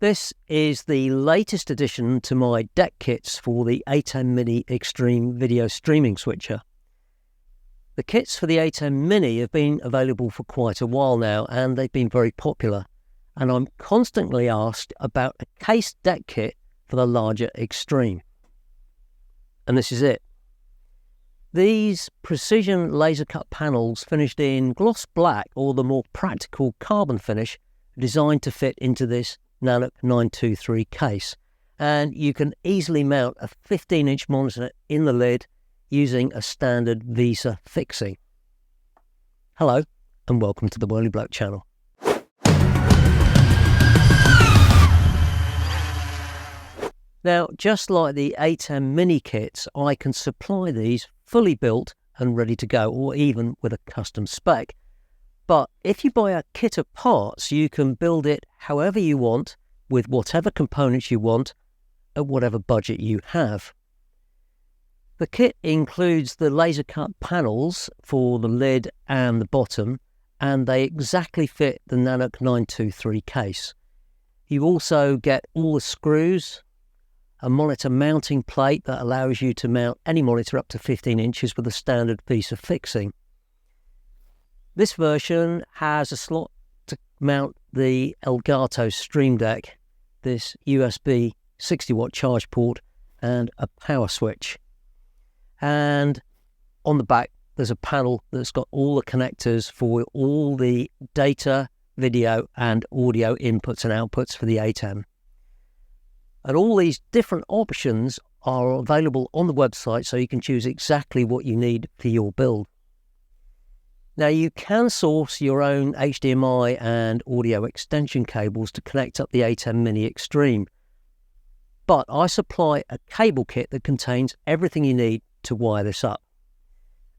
This is the latest addition to my deck kits for the ATEM Mini Extreme video streaming switcher. The kits for the ATEM Mini have been available for quite a while now, and they've been very popular, and I'm constantly asked about a case deck kit for the larger Extreme. And this is it. These precision laser cut panels finished in gloss black or the more practical carbon finish are designed to fit into this Nanuk 923 case, and you can easily mount a 15-inch monitor in the lid using a standard Visa fixing. Hello and welcome to the Whirly Bloke channel. Now, just like the ATEM Mini kits, I can supply these fully built and ready to go, or even with a custom spec. But if you buy a kit of parts, you can build it however you want, with whatever components you want, at whatever budget you have. The kit includes the laser cut panels for the lid and the bottom, and they exactly fit the Nanuk 923 case. You also get all the screws, a monitor mounting plate that allows you to mount any monitor up to 15 inches with a standard Visa fixing. This version has a slot to mount the Elgato Stream Deck, this USB 60-watt charge port, and a power switch. And on the back, there's a panel that's got all the connectors for all the data, video, and audio inputs and outputs for the ATEM. And all these different options are available on the website, so you can choose exactly what you need for your build. Now, you can source your own HDMI and audio extension cables to connect up the ATEM Mini Extreme, but I supply a cable kit that contains everything you need to wire this up.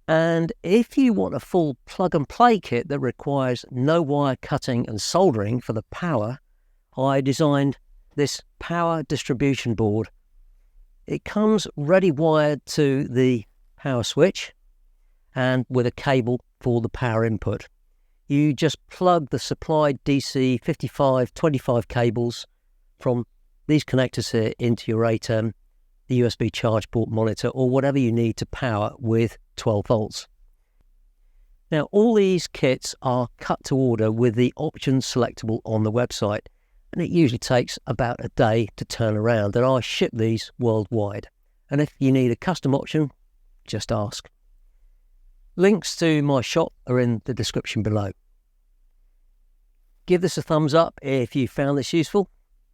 And if you want a full plug-and-play kit that requires no wire cutting and soldering for the power, I designed this power distribution board. It comes ready wired to the power switch and with a cable for the power input. You just plug the supplied DC 5525 cables from these connectors here into your ATEM, the USB charge port monitor, or whatever you need to power with 12 volts. Now, all these kits are cut to order with the options selectable on the website, and it usually takes about a day to turn around, and I ship these worldwide. And if you need a custom option, just ask. Links to my shop are in the description below. Give this a thumbs up if you found this useful.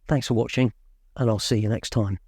Thanks for watching, and I'll see you next time.